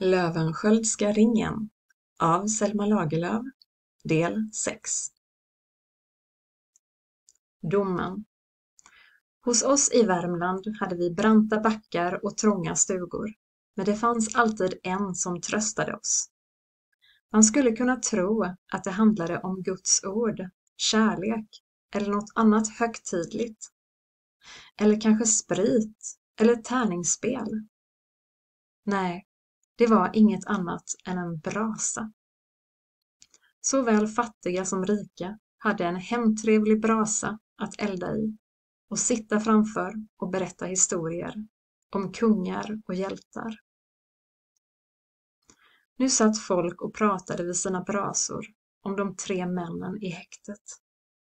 Löwensköldska ringen av Selma Lagerlöf, del 6. Domen. Hos oss i Värmland hade vi branta backar och trånga stugor, men det fanns alltid en som tröstade oss. Man skulle kunna tro att det handlade om Guds ord, kärlek eller något annat högtidligt. Eller kanske sprit eller tärningsspel. Nej, det var inget annat än en brasa. Såväl fattiga som rika hade en hemtrevlig brasa att elda i och sitta framför och berätta historier om kungar och hjältar. Nu satt folk och pratade vid sina brasor om de 3 männen i häktet.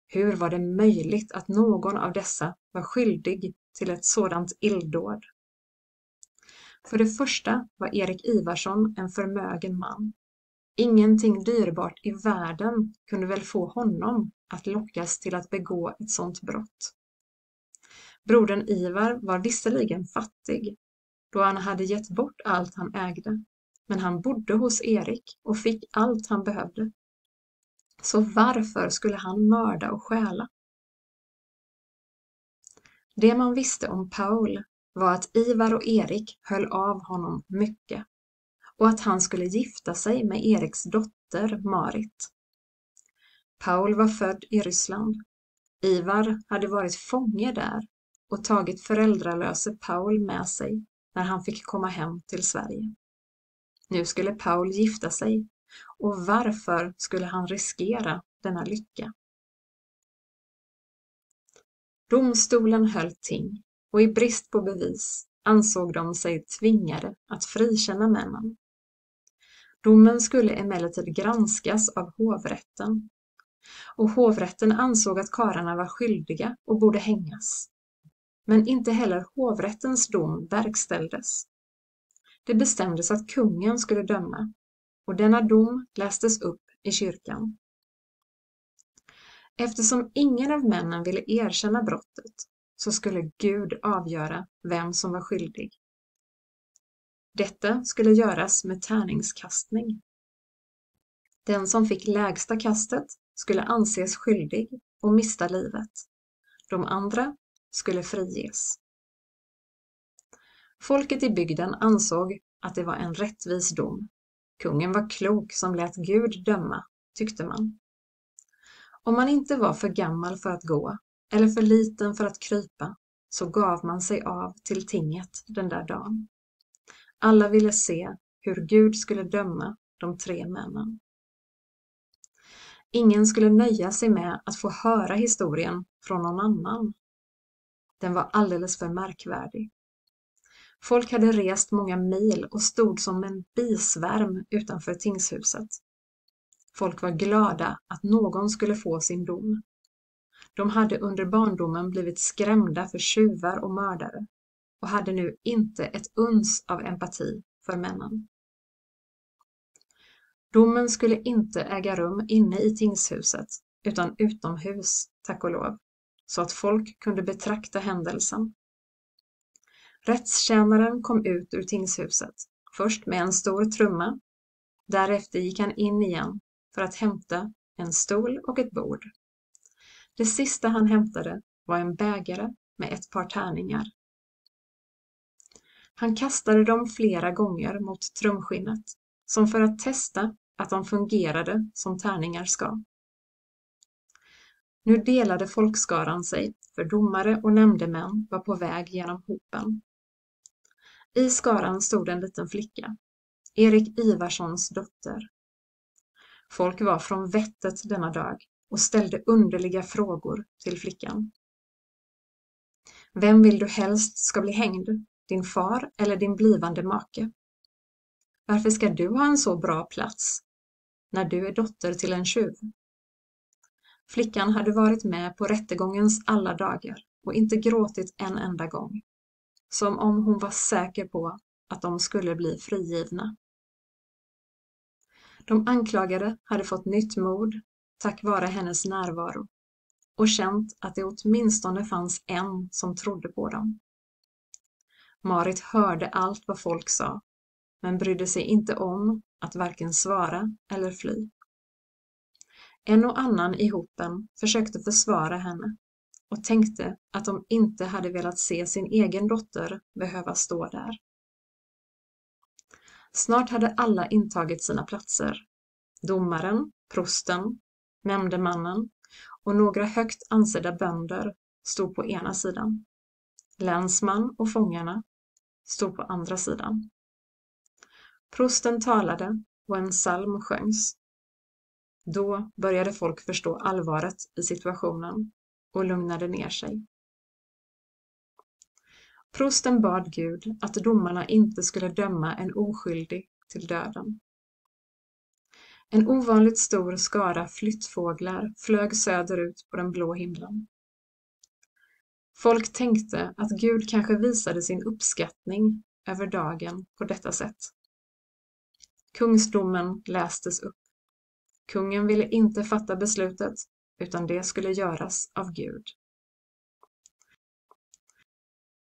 Hur var det möjligt att någon av dessa var skyldig till ett sådant illdåd? För det första var Erik Ivarsson en förmögen man. Ingenting dyrbart i världen kunde väl få honom att lockas till att begå ett sådant brott. Brodern Ivar var visserligen fattig, då han hade gett bort allt han ägde, men han bodde hos Erik och fick allt han behövde. Så varför skulle han mörda och stjäla? Det man visste om Paul var att Ivar och Erik höll av honom mycket och att han skulle gifta sig med Eriks dotter Marit. Paul var född i Ryssland. Ivar hade varit fånge där och tagit föräldralöse Paul med sig när han fick komma hem till Sverige. Nu skulle Paul gifta sig, och varför skulle han riskera denna lycka? Domstolen höll ting, och i brist på bevis ansåg de sig tvingade att frikänna männen. Domen skulle emellertid granskas av hovrätten, och hovrätten ansåg att karlarna var skyldiga och borde hängas. Men inte heller hovrättens dom verkställdes. Det bestämdes att kungen skulle döma, och denna dom lästes upp i kyrkan. Eftersom ingen av männen ville erkänna brottet, så skulle Gud avgöra vem som var skyldig. Detta skulle göras med tärningskastning. Den som fick lägsta kastet skulle anses skyldig och mista livet. De andra skulle friges. Folket i bygden ansåg att det var en rättvis dom. Kungen var klok som lät Gud döma, tyckte man. Om man inte var för gammal för att gå eller för liten för att krypa, så gav man sig av till tinget den där dagen. Alla ville se hur Gud skulle döma de 3 männen. Ingen skulle nöja sig med att få höra historien från någon annan. Den var alldeles för märkvärdig. Folk hade rest många mil och stod som en bisvärm utanför tingshuset. Folk var glada att någon skulle få sin dom. De hade under barndomen blivit skrämda för tjuvar och mördare och hade nu inte ett uns av empati för männen. Domen skulle inte äga rum inne i tingshuset utan utomhus, tack och lov, så att folk kunde betrakta händelsen. Rättstjänaren kom ut ur tingshuset, först med en stor trumma. Därefter gick han in igen för att hämta en stol och ett bord. Det sista han hämtade var en bägare med ett par tärningar. Han kastade dem flera gånger mot trumskinnet, som för att testa att de fungerade som tärningar ska. Nu delade folkskaran sig, för domare och nämndemän var på väg genom hopen. I skaran stod en liten flicka, Erik Ivarssons dotter. Folk var från vettet denna dag och ställde underliga frågor till flickan. Vem vill du helst ska bli hängd, din far eller din blivande make? Varför ska du ha en så bra plats när du är dotter till en tjuv? Flickan hade varit med på rättegångens alla dagar och inte gråtit en enda gång, som om hon var säker på att de skulle bli frigivna. De anklagade hade fått nytt mod tack vare hennes närvaro och känt att det åtminstone fanns en som trodde på dem. Marit hörde allt vad folk sa men brydde sig inte om att varken svara eller fly. En och annan i hopen försökte försvara henne och tänkte att de inte hade velat se sin egen dotter behöva stå där. Snart hade alla intagit sina platser. Domaren, prosten, nämndemannen och några högt ansedda bönder stod på ena sidan. Länsman och fångarna stod på andra sidan. Prosten talade och en psalm sjöngs. Då började folk förstå allvaret i situationen och lugnade ner sig. Prosten bad Gud att domarna inte skulle döma en oskyldig till döden. En ovanligt stor skara flyttfåglar flög söderut på den blå himlen. Folk tänkte att Gud kanske visade sin uppskattning över dagen på detta sätt. Kungsdomen lästes upp. Kungen ville inte fatta beslutet, utan det skulle göras av Gud.